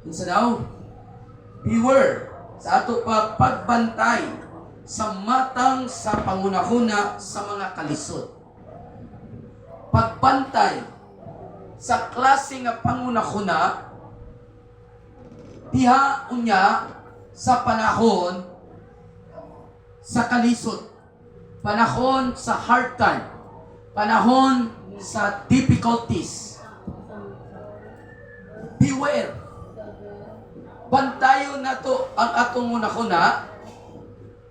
Unsa daw? Beware sa ato pagbantay sa matang sa pangunahuna sa mga kalisod. Pagbantay sa klase nga pangunahuna diha unya sa panahon sa kalisod, panahon sa hard time, panahon sa difficulties. Beware. Bantayon nato ang atong unahuna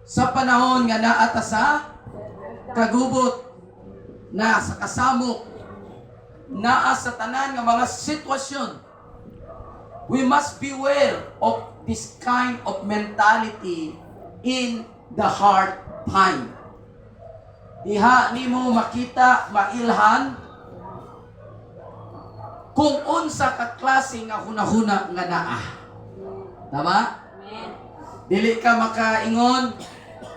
sa panahon nga naata sa kagubot, na sa kasamok, naa sa tanan nga mga sitwasyon. We must beware of this kind of mentality in the hard time. Diha nimo makita, mailhan kung unsa ka klase nga hunahuna nga naa. Tama? Dili ka makaingon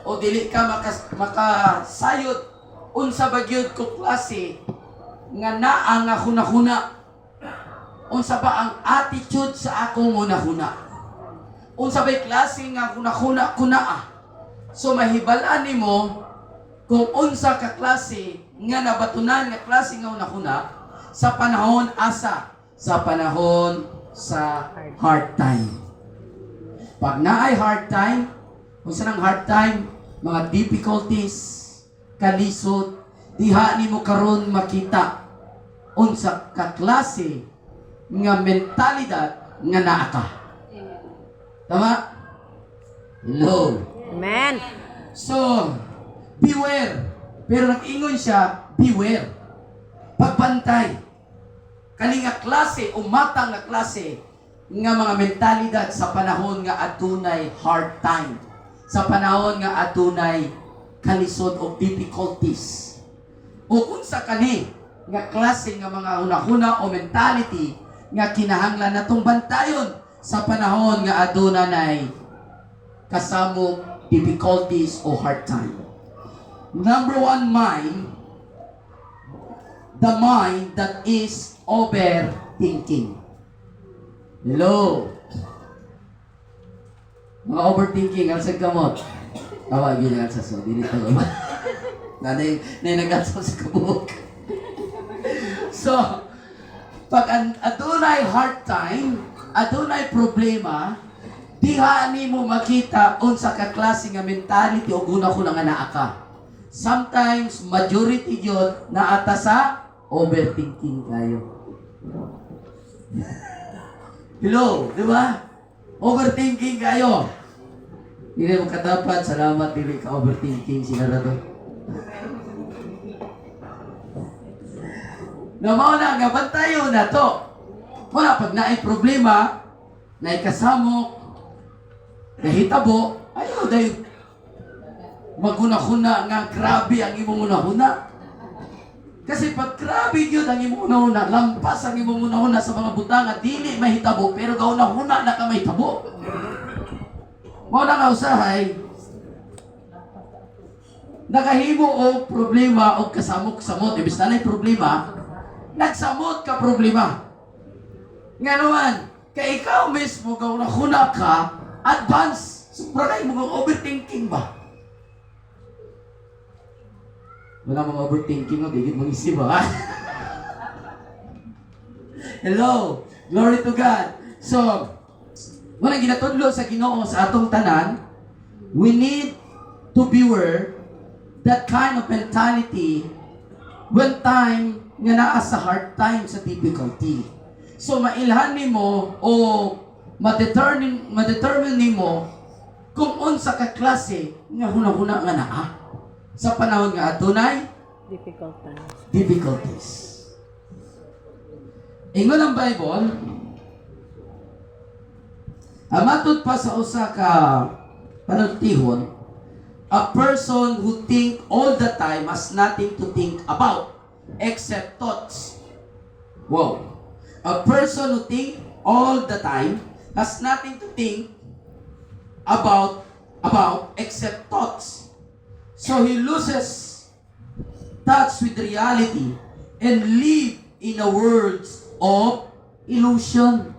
o dili ka makasayod unsa ba gyud ko klase nga naa nga hunahuna. Unsa ba ang attitude sa akong hunahuna? Unsa ba'y klase nga hunahuna kunaa? So mahibalaan nimo kung unsa ka klase nga nabatunan nga klase nga hunahuna sa panahon asa, sa panahon sa hard time. Pag naay hard time, unsa nang hard time? Mga difficulties, kalisod, diha nimo karon makita unsa ka klase nga mentalidad nga naa ka. Tama? Hello. Amen. So, beware. Pero nag-ingon siya, beware. Pagbantay. Kani nga klase o matang nga klase nga mga mentalidad sa panahon nga adunay hard time. Sa panahon nga adunay kalisod o difficulties. O kung sa kani nga klase nga mga hunahuna o mentality nga kinahanglan natong bantayon sa panahon nga adunay kasamok, difficulties o hard time. Number one, mind. The mind that is overthinking. Hello. Mga overthinking, ang sagkamot. Tawag yun ang saso. Dili ito naman. Nanay nag-asaw sa kabuk. So, pag adunay hard time, adunay problema, diha nimo makita unsa ka klase nga mentality o hunahuna nga naa ka. Sometimes majority yun naata sa overthinking kayo. Hello, di ba? Overthinking kayo. Hindi mo katapat, salamat, dili ka overthinking sila na to. Namaw na nga bantayo na to. Wala pag naay problema, naay kasamok, nahitabo, ayaw dayo maghuna-huna nga grabe ang imong una-huna. Kasi pag grabe yun ang imong una-huna, lampas ang imong una-huna sa mga butang at dili mahitabo, pero gauna-huna na ka mahitabo. Mao na nga usahay, nakahimo o problema o kasamok-samot. Ibig na problema, nagsamot ka problema. Nga naman, kaya ikaw mismo gauna-huna ka, advance, sobra kayo mga overthinking ba? Wala mga overthinking mo, digit mong isip ba? Hello, glory to God. So, walang ginatudlo sa Ginoo sa atong tanan, we need to beware that kind of mentality when time nga naa sa hard time, sa difficulty. So, mailhan nimo o ma-determine nimo kung unsa ka klase nga hunahuna nga naa sa panahon nga adunay difficulties. Ingon ang Bible, amatod pa sa usa ka panultihon, a person who think all the time has nothing to think about except thoughts. Wow. A person who think all the time has nothing to think about except thoughts. So he loses touch with reality and live in a world of illusion.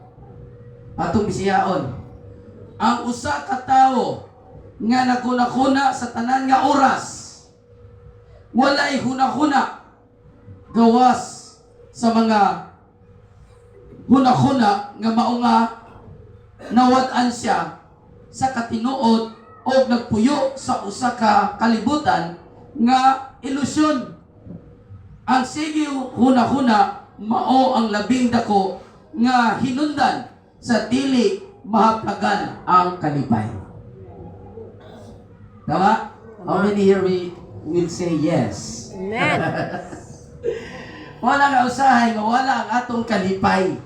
atong bisiyaon. Ang usa ka tawo nga nagkunakuna sa tanan nga oras, walay hunahuna gawas sa mga hunahuna nga mao nga nawad-an siya sa katinuod o nagpuyo sa usa ka kalibutan nga ilusyon. Ang sige hunahuna mao ang labing dako nga hinundan sa dili mahaplagan ang kalipay. Tama? How many here will say yes? Amen. Wala nga usahay nga wala ang atong kalipay.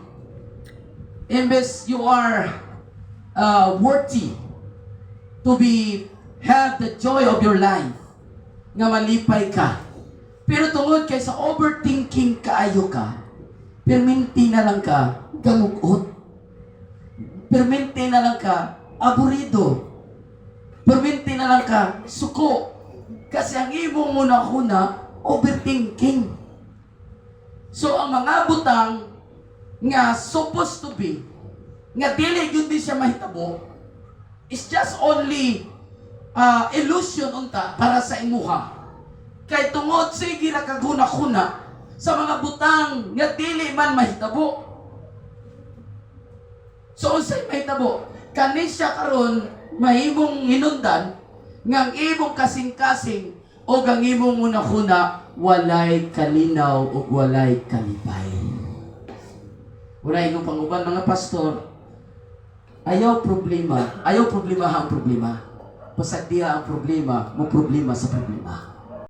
Imbes you are worthy to have the joy of your life, nga malipay ka. Pero tungod kay sa overthinking kaayo ka, perminti na lang ka gamugot. Perminti na lang ka aburido. Perminti na lang ka suko. Kasi ang imong muna-una, overthinking. So ang mga butang nga supposed to be, nga dili yun di siya mahitabo, is just only illusion unta para sa imuha. Kay tungod sige ra kaguna-kuna sa mga butang nga dili man mahitabo. So unsay mahitabo? Kani siya karon mahimong hinundan nga ang imong kasing-kasing o ang imong una-una walay kalinaw o walay kalipay. Uray nung panguban mga pastor, ayaw problema ang problema. Pasag diha ang problema, mo problema sa problema.